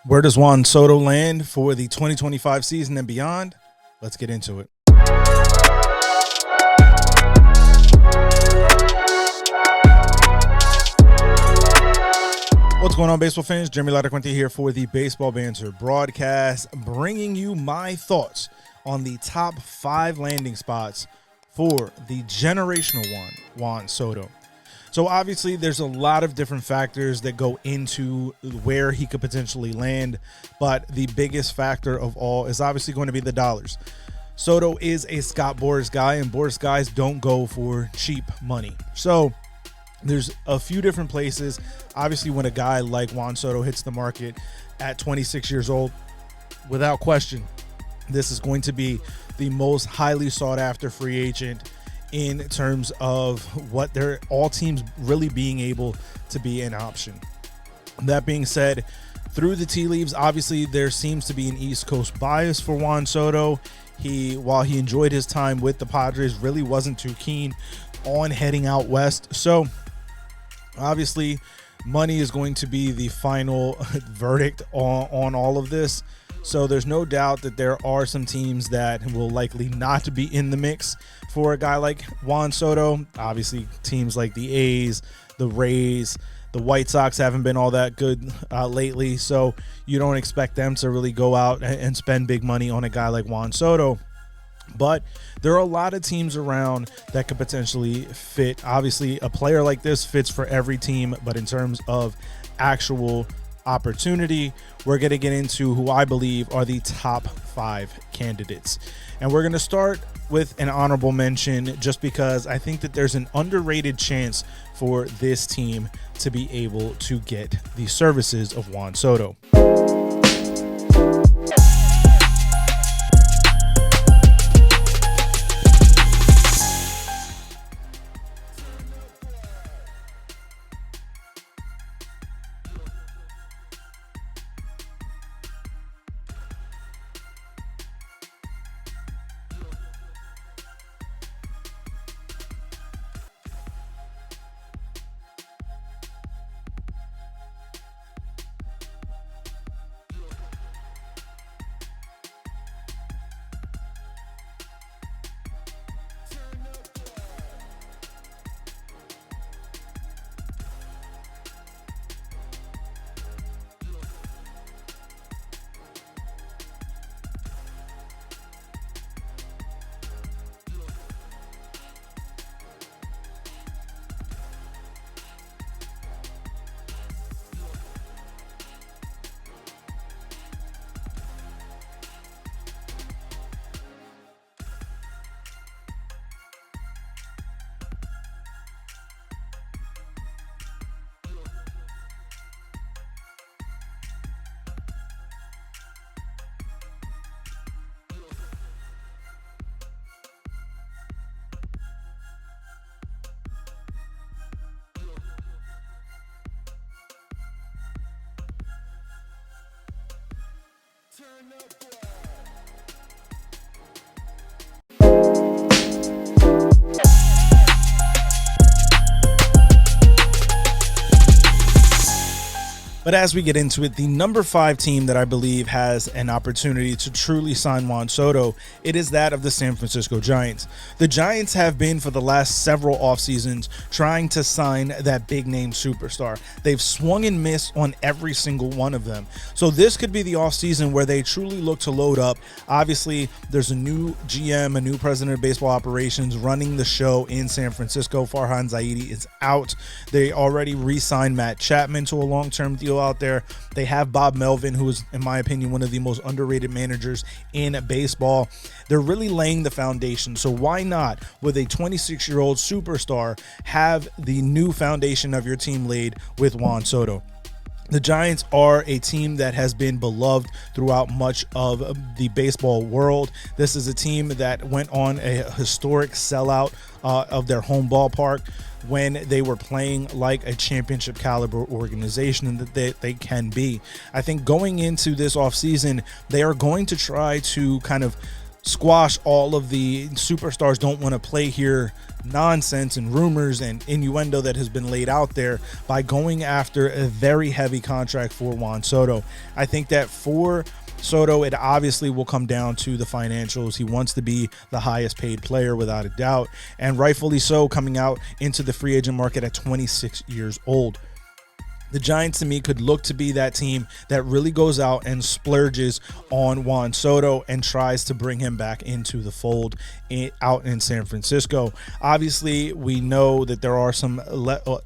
Where does Juan Soto land for the 2025 season and beyond? Let's get into it. What's going on, baseball fans? Jeremy Laracuente here for the Baseball Banter Broadcast, bringing you my thoughts on the top 5 landing spots for the generational one, Juan Soto. So obviously there's a lot of different factors that go into where he could potentially land, but the biggest factor of all is obviously going to be the dollars. Soto is a Scott Boras guy, and Boras guys don't go for cheap money. So there's a few different places. Obviously, when a guy like Juan Soto hits the market at 26 years old, without question, this is going to be the most highly sought after free agent in terms of what they're all teams really being able to be an option. That being said, through the tea leaves, obviously there seems to be an East Coast bias for Juan Soto. While he enjoyed his time with the Padres, really wasn't too keen on heading out west. So obviously money is going to be the final verdict on all of this. So there's no doubt that there are some teams that will likely not be in the mix for a guy like Juan Soto. Obviously, teams like the A's, the Rays, the White Sox haven't been all that good lately. So you don't expect them to really go out and spend big money on a guy like Juan Soto. But there are a lot of teams around that could potentially fit. Obviously, a player like this fits for every team, but in terms of actual opportunity, we're going to get into who I believe are the top 5 candidates. And we're going to start with an honorable mention just because I think that there's an underrated chance for this team to be able to get the services of Juan Soto. But as we get into it, the number 5 team that I believe has an opportunity to truly sign Juan Soto, it is that of the San Francisco Giants. The Giants have been for the last several off seasons trying to sign that big name superstar. They've swung and missed on every single one of them. So this could be the off season where they truly look to load up. Obviously, there's a new GM, a new president of baseball operations running the show in San Francisco. Farhan Zaidi is out. They already re-signed Matt Chapman to a long-term deal out there. They have Bob Melvin, who is, in my opinion, one of the most underrated managers in baseball. They're really laying the foundation. So why not, with a 26-year-old superstar, have the new foundation of your team laid with Juan Soto? The Giants are a team that has been beloved throughout much of the baseball world. This is a team that went on a historic sellout of their home ballpark when they were playing like a championship caliber organization, and that they can be. I think going into this offseason, they are going to try to kind of squash all of the superstars don't want to play here nonsense and rumors and innuendo that has been laid out there by going after a very heavy contract for Juan Soto. I think that for Soto, it obviously will come down to the financials. He wants to be the highest paid player without a doubt, and rightfully so, coming out into the free agent market at 26 years old. The Giants, to me, could look to be that team that really goes out and splurges on Juan Soto and tries to bring him back into the fold out in San Francisco. Obviously, we know that there are some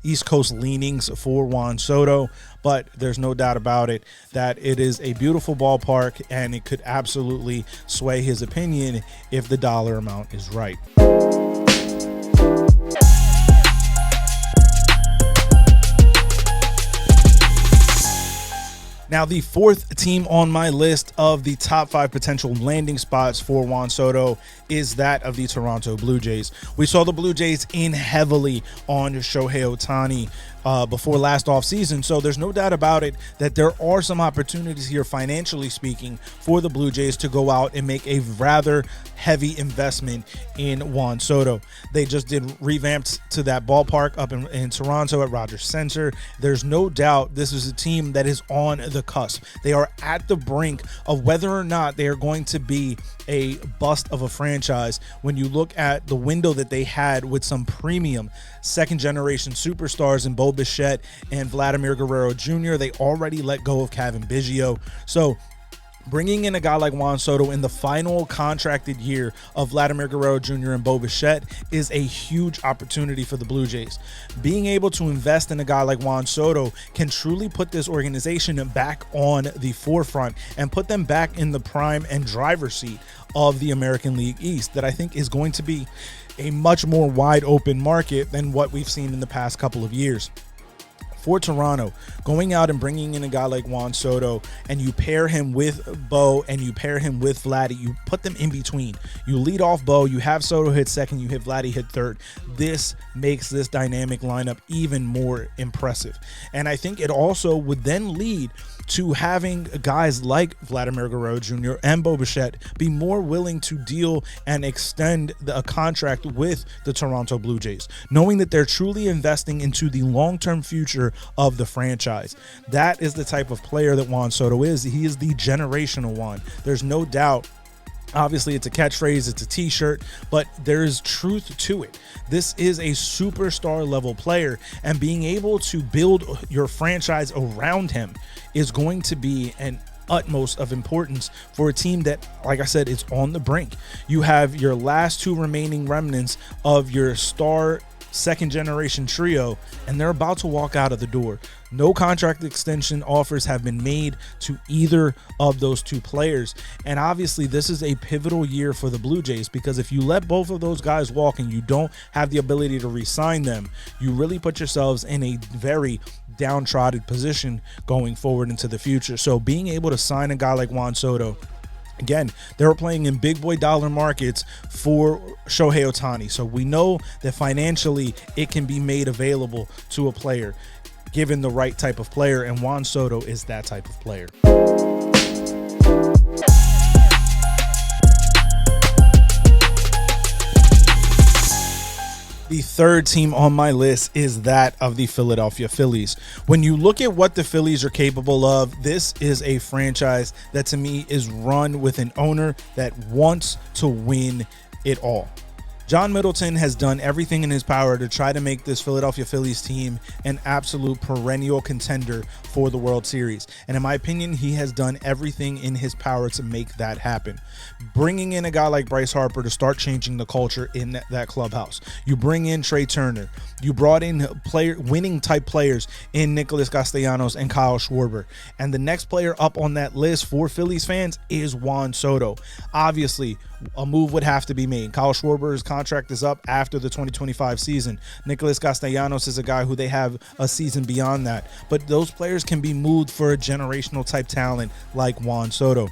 East Coast leanings for Juan Soto, but there's no doubt about it that it is a beautiful ballpark, and it could absolutely sway his opinion if the dollar amount is right. Now, the fourth team on my list of the top 5 potential landing spots for Juan Soto is that of the Toronto Blue Jays. We saw the Blue Jays in heavily on Shohei Ohtani before last offseason, so there's no doubt about it that there are some opportunities here, financially speaking, for the Blue Jays to go out and make a rather heavy investment in Juan Soto. They just did revamped to that ballpark up in Toronto at Rogers Center. There's no doubt this is a team that is on the cusp. They are at the brink of whether or not they are going to be a bust of a franchise. When you look at the window that they had with some premium second-generation superstars in Bo Bichette and Vladimir Guerrero Jr., they already let go of Kevin Biggio. So bringing in a guy like Juan Soto in the final contracted year of Vladimir Guerrero Jr. and Bo Bichette is a huge opportunity for the Blue Jays. Being able to invest in a guy like Juan Soto can truly put this organization back on the forefront and put them back in the prime and driver's seat of the American League East, that I think is going to be a much more wide open market than what we've seen in the past couple of years. For Toronto, going out and bringing in a guy like Juan Soto, and you pair him with Bo and you pair him with Vladdy, you put them in between. You lead off Bo, you have Soto hit second, you hit Vladdy hit third. This makes this dynamic lineup even more impressive. And I think it also would then lead to having guys like Vladimir Guerrero Jr. and Bo Bichette be more willing to deal and extend a contract with the Toronto Blue Jays, knowing that they're truly investing into the long-term future of the franchise. That is the type of player that Juan Soto is. He is the generational one. There's no doubt. Obviously, it's a catchphrase, it's a t-shirt, but there's truth to it. This is a superstar level player, and being able to build your franchise around him is going to be an utmost of importance for a team that, like I said, is on the brink. You have your last 2 remaining remnants of your star second generation trio, and they're about to walk out of the door. No contract extension offers have been made to either of those 2 players. And obviously this is a pivotal year for the Blue Jays, because if you let both of those guys walk and you don't have the ability to re-sign them, you really put yourselves in a very downtrodden position going forward into the future. So being able to sign a guy like Juan Soto, again, they were playing in big boy dollar markets for Shohei Ohtani. So we know that financially it can be made available to a player given the right type of player, and Juan Soto is that type of player. The third team on my list is that of the Philadelphia Phillies. When you look at what the Phillies are capable of, this is a franchise that to me is run with an owner that wants to win it all. John Middleton has done everything in his power to try to make this Philadelphia Phillies team an absolute perennial contender for the World Series. And in my opinion, he has done everything in his power to make that happen. Bringing in a guy like Bryce Harper to start changing the culture in that clubhouse. You bring in Trey Turner. You brought in winning type players in Nicholas Castellanos and Kyle Schwarber. And the next player up on that list for Phillies fans is Juan Soto. Obviously, a move would have to be made. Kyle Schwarber's contract is up after the 2025 season. Nicholas Castellanos is a guy who they have a season beyond that. But those players can be moved for a generational type talent like Juan Soto.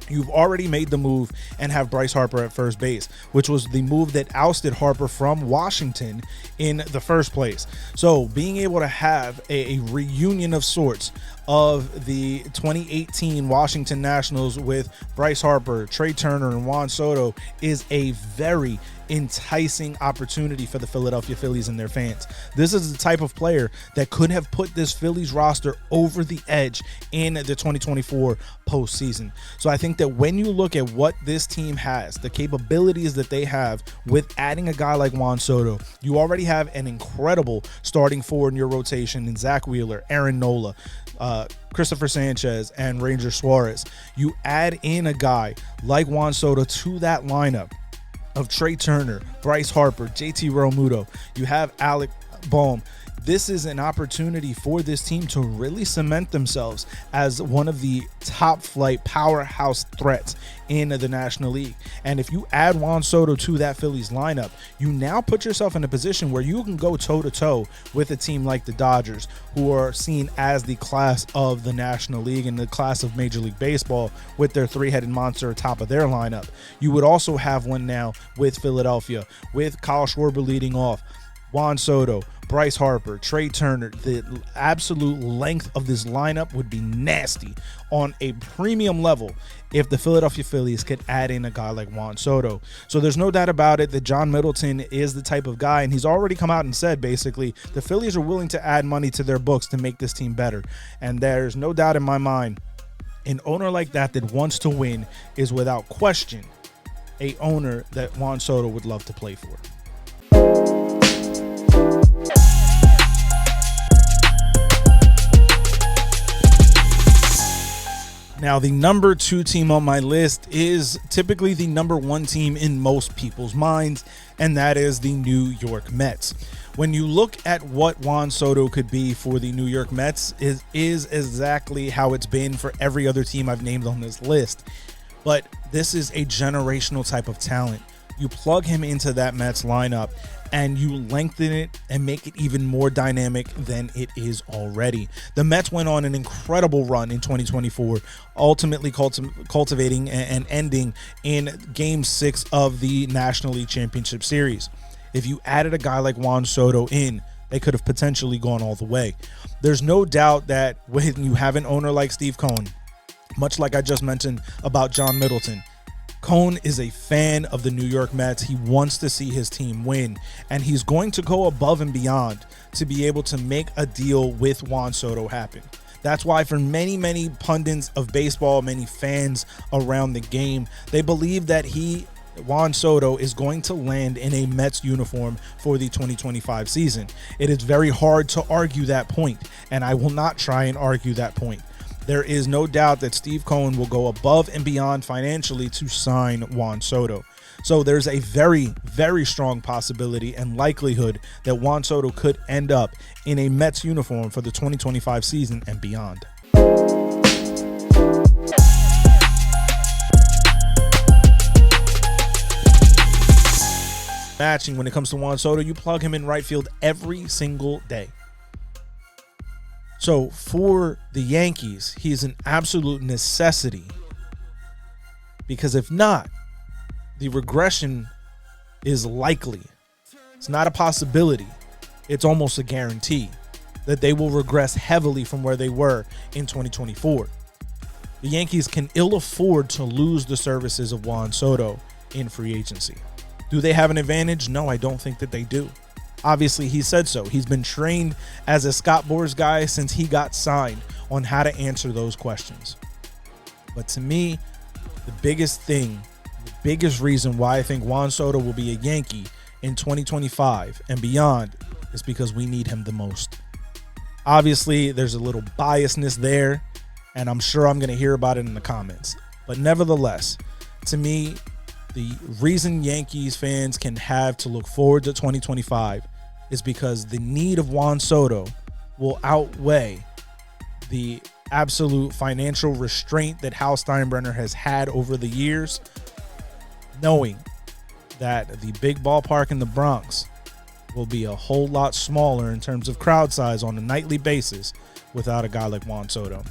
You've already made the move and have Bryce Harper at first base, which was the move that ousted Harper from Washington in the first place. So being able to have a reunion of sorts of the 2018 Washington Nationals with Bryce Harper, Trey Turner, and Juan Soto is a very enticing opportunity for the Philadelphia Phillies and their fans. This is the type of player that could have put this Phillies roster over the edge in the 2024 postseason. So I think that when you look at what this team has, the capabilities that they have with adding a guy like Juan Soto, you already have an incredible starting forward in your rotation in Zach Wheeler, Aaron Nola, Christopher Sanchez, and Ranger Suarez. You add in a guy like Juan Soto to that lineup of Trey Turner, Bryce Harper, JT Realmuto. You have Alec Bohm. This is an opportunity for this team to really cement themselves as one of the top flight powerhouse threats in the National League. And if you add Juan Soto to that Phillies lineup, you now put yourself in a position where you can go toe-to-toe with a team like the Dodgers, who are seen as the class of the National League and the class of Major League Baseball with their three-headed monster atop of their lineup. You would also have one now with Philadelphia, with Kyle Schwarber leading off, Juan Soto, Bryce Harper, Trey Turner. The absolute length of this lineup would be nasty on a premium level if the Philadelphia Phillies could add in a guy like Juan Soto. So there's no doubt about it that John Middleton is the type of guy, and he's already come out and said basically the Phillies are willing to add money to their books to make this team better. And there's no doubt in my mind an owner like that wants to win is without question a owner that Juan Soto would love to play for. Now, the number 2 team on my list is typically the number 1 team in most people's minds, and that is the New York Mets. When you look at what Juan Soto could be for the New York Mets, it is exactly how it's been for every other team I've named on this list. But this is a generational type of talent. You plug him into that Mets lineup and you lengthen it and make it even more dynamic than it is already. The Mets went on an incredible run in 2024, ultimately cultivating and ending in Game 6 of the National League Championship Series. If you added a guy like Juan Soto in, they could have potentially gone all the way. There's no doubt that when you have an owner like Steve Cohen, much like I just mentioned about John Middleton, Cohen is a fan of the New York Mets. He wants to see his team win, and he's going to go above and beyond to be able to make a deal with Juan Soto happen. That's why for many, many pundits of baseball, many fans around the game, they believe that Juan Soto is going to land in a Mets uniform for the 2025 season. It is very hard to argue that point, and I will not try and argue that point. There is no doubt that Steve Cohen will go above and beyond financially to sign Juan Soto. So there's a very, very strong possibility and likelihood that Juan Soto could end up in a Mets uniform for the 2025 season and beyond. Matching when it comes to Juan Soto, you plug him in right field every single day. So for the Yankees, he's an absolute necessity, because if not, the regression is likely. It's not a possibility. It's almost a guarantee that they will regress heavily from where they were in 2024. The Yankees can ill afford to lose the services of Juan Soto in free agency. Do they have an advantage? No, I don't think that they do. Obviously, he said so. He's been trained as a Scott Boras guy since he got signed on how to answer those questions. But to me, the biggest thing, the biggest reason why I think Juan Soto will be a Yankee in 2025 and beyond is because we need him the most. Obviously, there's a little biasness there, and I'm sure I'm going to hear about it in the comments. But nevertheless, to me, the reason Yankees fans can have to look forward to 2025 is because the need of Juan Soto will outweigh the absolute financial restraint that Hal Steinbrenner has had over the years, knowing that the big ballpark in the Bronx will be a whole lot smaller in terms of crowd size on a nightly basis without a guy like Juan Soto.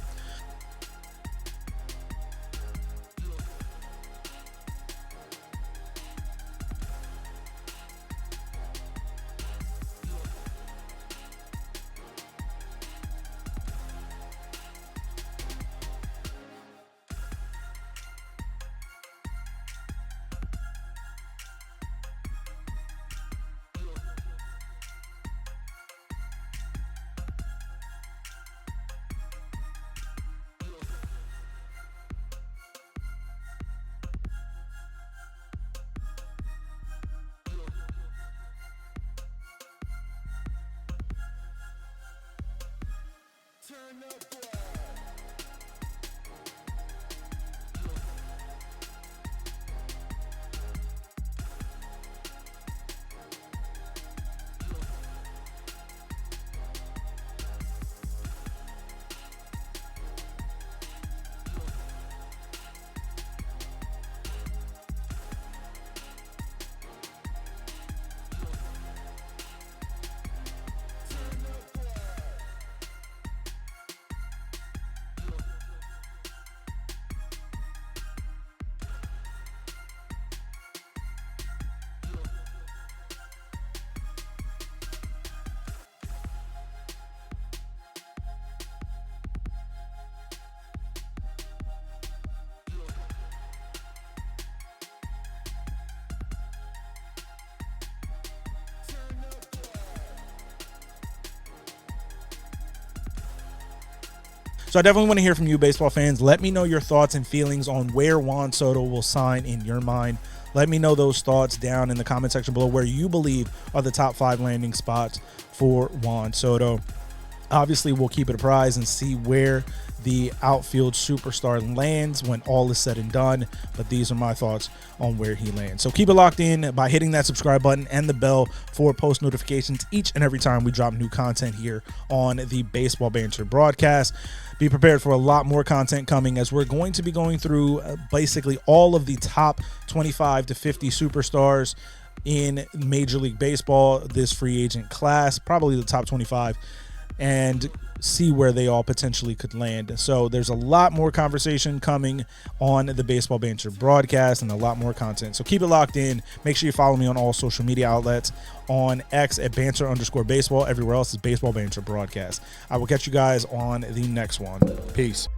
So I definitely want to hear from you, baseball fans. Let me know your thoughts and feelings on where Juan Soto will sign in your mind. Let me know those thoughts down in the comment section below, where you believe are the top 5 landing spots for Juan Soto. Obviously, we'll keep it a prize and see where the outfield superstar lands when all is said and done. But these are my thoughts on where he lands. So keep it locked in by hitting that subscribe button and the bell for post notifications each and every time we drop new content here on the Baseball Banter broadcast. Be prepared for a lot more content coming, as we're going to be going through basically all of the top 25 to 50 superstars in Major League Baseball this free agent class, probably the top 25, and see where they all potentially could land. So there's a lot more conversation coming on the Baseball Banter broadcast and a lot more content. So keep it locked in. Make sure you follow me on all social media outlets, on X at banter_baseball. Everywhere else is Baseball Banter broadcast. I will catch you guys on the next one. Peace.